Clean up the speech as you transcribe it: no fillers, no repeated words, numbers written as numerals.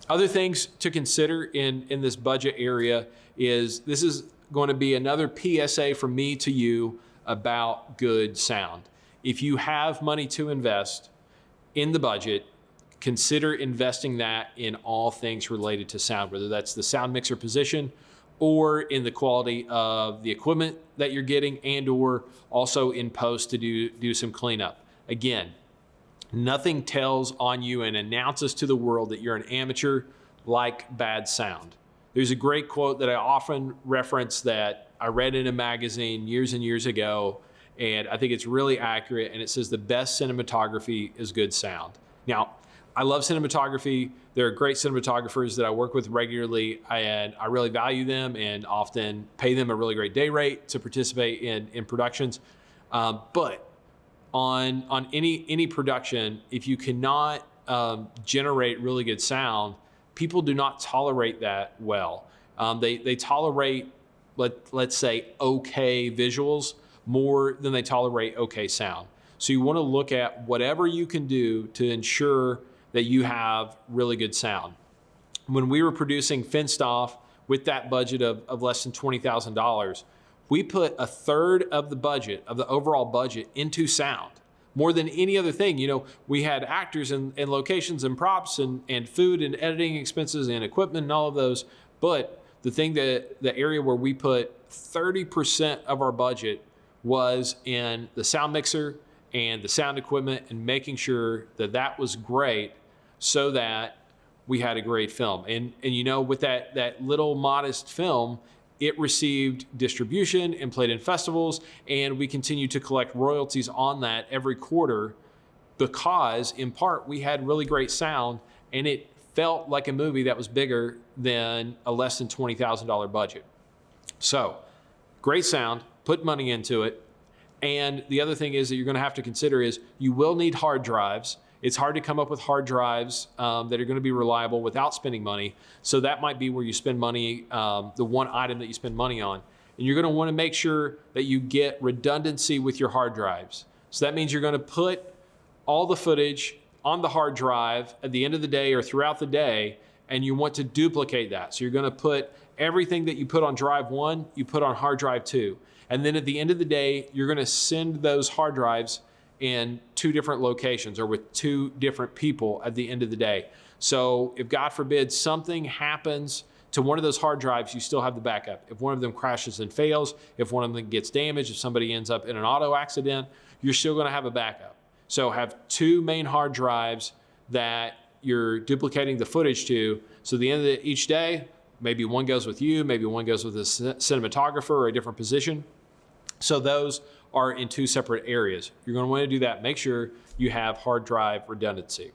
Other things to consider in this budget area is this is going to be another PSA from me to you about good sound. If you have money to invest in the budget, consider investing that in all things related to sound, whether that's the sound mixer position or in the quality of the equipment that you're getting, and or also in post to do some cleanup. Again, nothing tells on you and announces to the world that you're an amateur like bad sound. There's a great quote that I often reference that I read in a magazine years and years ago, and I think it's really accurate, and it says the best cinematography is good sound. Now, I love cinematography. There are great cinematographers that I work with regularly, and I really value them and often pay them a really great day rate to participate in productions. But on any production, if you cannot generate really good sound, people do not tolerate that well. They tolerate, let's say, okay visuals more than they tolerate okay sound. So you want to look at whatever you can do to ensure that you have really good sound. When we were producing Finstoff with that budget of less than $20,000, we put a third of the budget, of the overall budget, into sound, more than any other thing. You know, we had actors and locations and props and food and editing expenses and equipment and all of those. But the area where we put 30% of our budget was in the sound mixer and the sound equipment, and making sure that that was great so that we had a great film. And you know, with that little modest film, it received distribution and played in festivals, and we continue to collect royalties on that every quarter because, in part, we had really great sound, and it felt like a movie that was bigger than a less than $20,000 budget. So, great sound, put money into it. And the other thing is that you're going to have to consider is you will need hard drives. It's hard to come up with hard drives that are going to be reliable without spending money. So that might be where you spend money, the one item that you spend money on. And you're going to want to make sure that you get redundancy with your hard drives. So that means you're going to put all the footage on the hard drive at the end of the day or throughout the day, and you want to duplicate that. So you're going to put everything that you put on drive 1, you put on hard drive 2. And then at the end of the day, you're going to send those hard drives in 2 different locations or with 2 different people at the end of the day. So if, God forbid, something happens to one of those hard drives, you still have the backup. If one of them crashes and fails, if one of them gets damaged, if somebody ends up in an auto accident, you're still going to have a backup. So have 2 main hard drives that you're duplicating the footage to. So at the end of each day, maybe one goes with you, maybe one goes with a cinematographer or a different position. So those are in 2 separate areas. You're going to want to do that. Make sure you have hard drive redundancy.